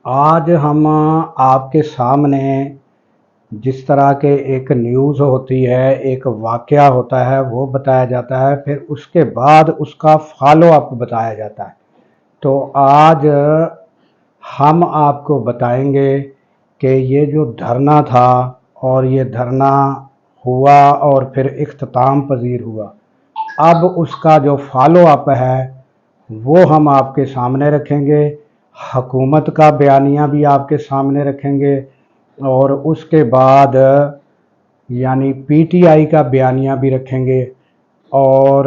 आज हम आपके सामने जिस तरह के एक न्यूज़ होती है, एक वाक़या होता है, वो बताया जाता है, फिर उसके बाद उसका फ़ॉलो अप बताया जाता है। तो आज हम आपको बताएंगे कि ये जो धरना था और ये धरना हुआ और फिर इख्तिताम पजीर हुआ, अब उसका जो फ़ॉलो अप है वो हम आपके सामने रखेंगे। हुकूमत का बयानिया भी आपके सामने रखेंगे और उसके बाद यानी पीटीआई का बयानिया भी रखेंगे और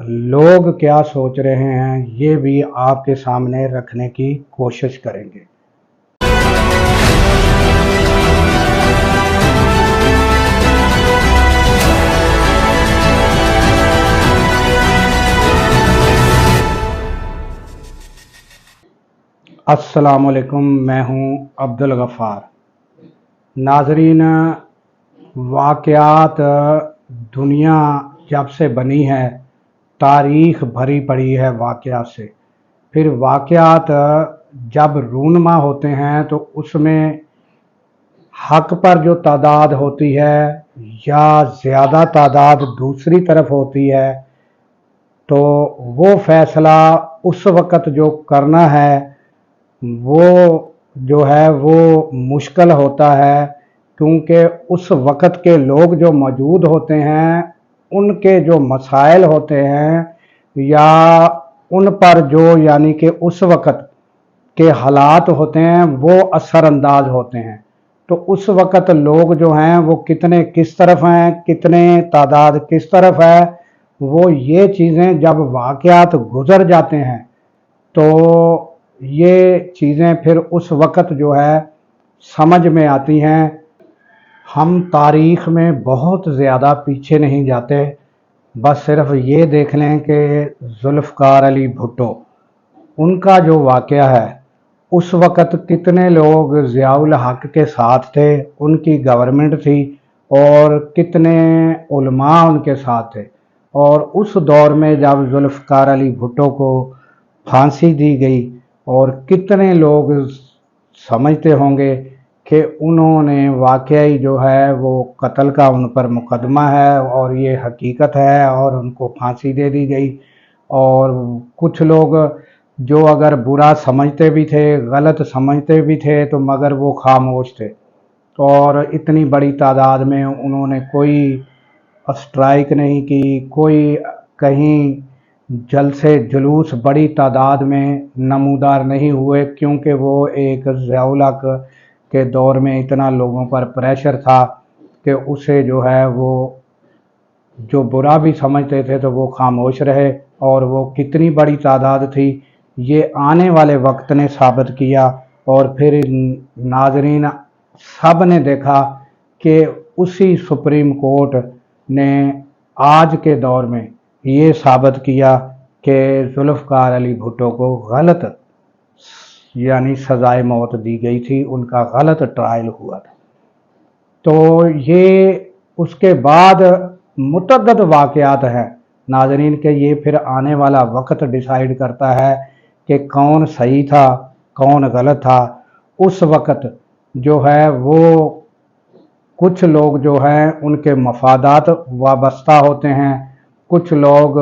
लोग क्या सोच रहे हैं ये भी आपके सामने रखने की कोशिश करेंगे। अस्सलाम वालेकुम, मैं हूं अब्दुल गफ़ार। नाजरीन, वाक़यात दुनिया जब से बनी है तारीख़ भरी पड़ी है वाक़यात से। फिर वाक़यात जब रूनमा होते हैं तो उसमें हक़ पर जो तादाद होती है या ज़्यादा तादाद दूसरी तरफ होती है, तो वो फ़ैसला उस वक़्त जो करना है वो जो है वो मुश्किल होता है, क्योंकि उस वक़्त के लोग जो मौजूद होते हैं उनके जो मसाइल होते हैं या उन पर जो यानी कि उस वक़्त के हालात होते हैं वो असरअंदाज होते हैं। तो उस वक़्त लोग जो हैं वो कितने किस तरफ हैं, कितने तादाद किस तरफ है, वो ये चीज़ें जब वाक़यात गुज़र जाते हैं तो ये चीज़ें फिर उस वक़्त जो है समझ में आती हैं। हम तारीख़ में बहुत ज़्यादा पीछे नहीं जाते, बस सिर्फ ये देख लें कि जुल्फ़िकार अली भुट्टो, उनका जो वाक़या है उस वक़्त कितने लोग ज़ियाउल हक़ के साथ थे, उनकी गवर्नमेंट थी, और कितने उलमा उनके साथ थे। और उस दौर में जब जुल्फ़िकार अली भुट्टो को फांसी दी गई और कितने लोग समझते होंगे कि उन्होंने वाकई जो है वो कत्ल का उन पर मुकदमा है और ये हकीकत है और उनको फांसी दे दी गई। और कुछ लोग जो अगर बुरा समझते भी थे, गलत समझते भी थे, तो मगर वो खामोश थे और इतनी बड़ी तादाद में उन्होंने कोई स्ट्राइक नहीं की, कोई कहीं जलसे जुलूस बड़ी तादाद में नमूदार नहीं हुए, क्योंकि वो एक ज़ियाउल हक़ के दौर में इतना लोगों पर प्रेशर था कि उसे जो है वो जो बुरा भी समझते थे तो वो खामोश रहे। और वो कितनी बड़ी तादाद थी ये आने वाले वक्त ने साबित किया। और फिर नाजरीन सब ने देखा कि उसी सुप्रीम कोर्ट ने आज के दौर में ये साबित किया कि जुल्फ़िकार अली भुट्टो को गलत यानी सज़ाए मौत दी गई थी, उनका गलत ट्रायल हुआ था। तो ये उसके बाद मुतअद्दिद वाक़यात हैं नाज़रीन के, ये फिर आने वाला वक्त डिसाइड करता है कि कौन सही था कौन गलत था। उस वक़्त जो है वो कुछ लोग जो हैं उनके मफादात वाबस्ता होते हैं, कुछ लोग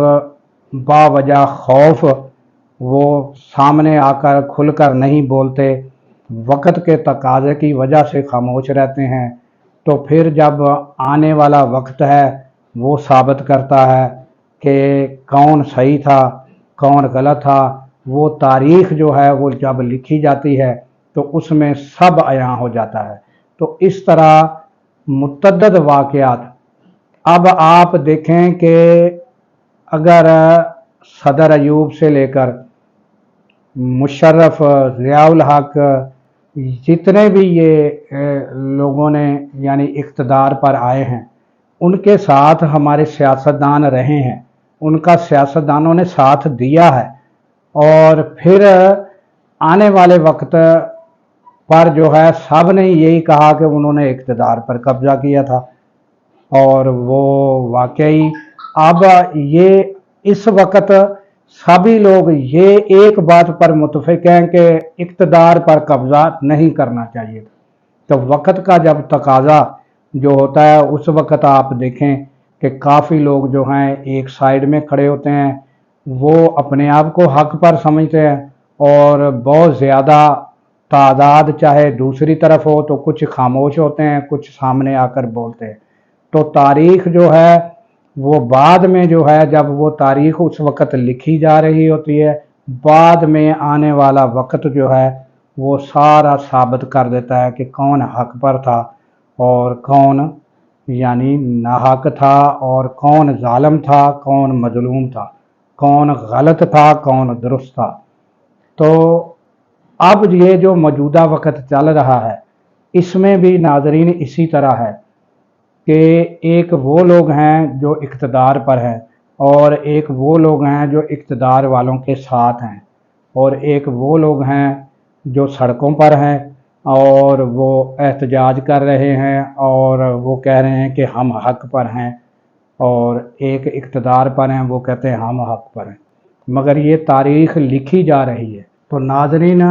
बावजह खौफ वो सामने आकर खुलकर नहीं बोलते, वक़्त के तकाज़े की वजह से खामोश रहते हैं। तो फिर जब आने वाला वक्त है वो साबित करता है कि कौन सही था कौन गलत था। वो तारीख़ जो है वो जब लिखी जाती है तो उसमें सब अयां हो जाता है। तो इस तरह मुतअद्दिद वाक़यात। अब आप देखें कि अगर सदर अयूब से लेकर मुशर्रफ, ज़ियाउल हक़, जितने भी ये लोगों ने यानी इक़्तिदार पर आए हैं उनके साथ हमारे सियासतदान रहे हैं, उनका सियासतदानों ने साथ दिया है। और फिर आने वाले वक्त पर जो है सब ने यही कहा कि उन्होंने इक़्तिदार पर कब्ज़ा किया था। और वो वाकई अब ये इस वक्त सभी लोग ये एक बात पर मुतफिक हैं कि इक़्तिदार पर कब्ज़ा नहीं करना चाहिए। तो वक़्त का जब तकाज़ा जो होता है उस वक़्त आप देखें कि काफ़ी लोग जो हैं एक साइड में खड़े होते हैं, वो अपने आप को हक़ पर समझते हैं, और बहुत ज़्यादा तादाद चाहे दूसरी तरफ हो तो कुछ खामोश होते हैं, कुछ सामने आकर बोलते हैं। तो तारीख़ जो है वो बाद में जो है, जब वो तारीख़ उस वक़्त लिखी जा रही होती है, बाद में आने वाला वक़्त जो है वो सारा साबित कर देता है कि कौन हक़ पर था और कौन यानी नाहक था, और कौन ज़ालिम था, कौन मज़लूम था, कौन गलत था, कौन दुरुस्त था। तो अब ये जो मौजूदा वक़्त चल रहा है, इसमें भी नाज़रीन इसी तरह है कि एक वो लोग हैं जो इक़्तिदार पर हैं, और एक वो लोग हैं जो इक़्तिदार वालों के साथ हैं, और एक वो लोग हैं जो सड़कों पर हैं और वो एहतजाज कर रहे हैं और वो कह रहे हैं कि हम हक़ पर हैं, और एक इक़्तिदार पर हैं, वो कहते हैं हम हक़ पर हैं। मगर ये तारीख़ लिखी जा रही है। तो नाज़रीन,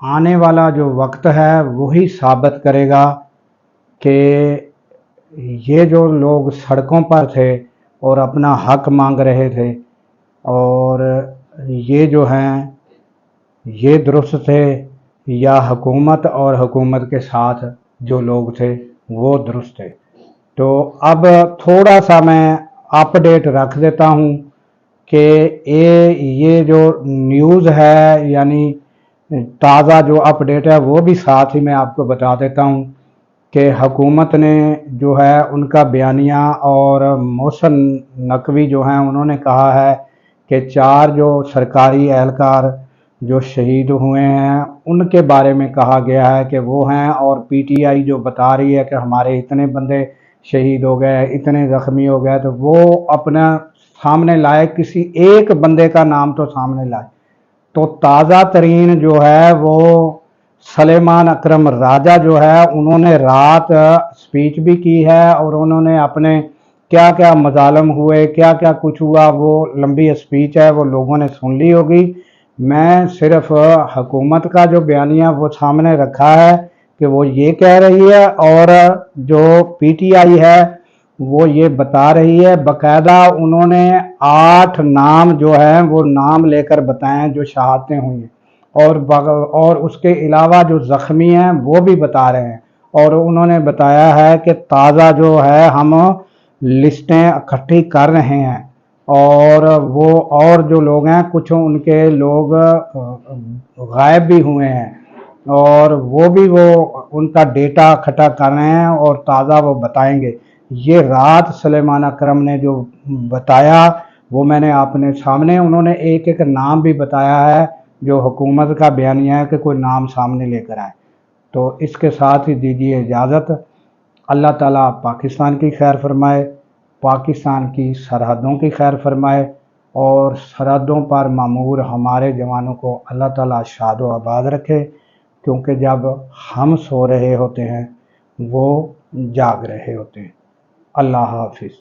आने वाला जो वक्त है वही साबित करेगा कि ये जो लोग सड़कों पर थे और अपना हक़ मांग रहे थे, और ये जो हैं ये दुरुस्त थे, या हुकूमत और हुकूमत के साथ जो लोग थे वो दुरुस्त थे। तो अब थोड़ा सा मैं अपडेट रख देता हूँ कि ये जो न्यूज़ है, यानी ताज़ा जो अपडेट है वो भी साथ ही मैं आपको बता देता हूँ कि हुकूमत ने जो है उनका बयानिया, और मोहसिन नकवी जो हैं उन्होंने कहा है कि 4 जो सरकारी एहलकार जो शहीद हुए हैं उनके बारे में कहा गया है कि वो हैं, और पीटीआई जो बता रही है कि हमारे इतने बंदे शहीद हो गए, इतने ज़ख्मी हो गए, तो वो अपना सामने लाए, किसी एक बंदे का नाम तो सामने लाए। तो ताज़ा तरीन जो है वो सलेमान अकरम राजा जो है, उन्होंने रात स्पीच भी की है, और उन्होंने अपने क्या क्या मजालम हुए, क्या क्या कुछ हुआ, वो लंबी स्पीच है, वो लोगों ने सुन ली होगी। मैं सिर्फ हुकूमत का जो बयानिया वो सामने रखा है कि वो ये कह रही है, और जो पीटीआई है वो ये बता रही है। बाकायदा उन्होंने 8 नाम जो है वो नाम लेकर बताएं जो शहादतें हुई हैं, और उसके अलावा जो ज़ख्मी हैं वो भी बता रहे हैं, और उन्होंने बताया है कि ताज़ा जो है हम लिस्टें इकट्ठी कर रहे हैं, और वो और जो लोग हैं कुछ उनके लोग गायब भी हुए हैं, और वो भी वो उनका डेटा इकट्ठा कर रहे हैं और ताज़ा वो बताएंगे। ये रात सलेमान अकरम ने जो बताया वो मैंने आपने सामने, उन्होंने एक एक नाम भी बताया है, जो हुकूमत का बयानिया है कि कोई नाम सामने लेकर आए। तो इसके साथ ही दीजिए इजाज़त। अल्लाह ताला पाकिस्तान की खैर फरमाए, पाकिस्तान की सरहदों की खैर फरमाए, और सरहदों पर मामूर हमारे जवानों को अल्लाह ताला शाद व आबाद रखे, क्योंकि जब हम सो रहे होते हैं वो जाग रहे होते हैं। अल्लाह हाफिज़।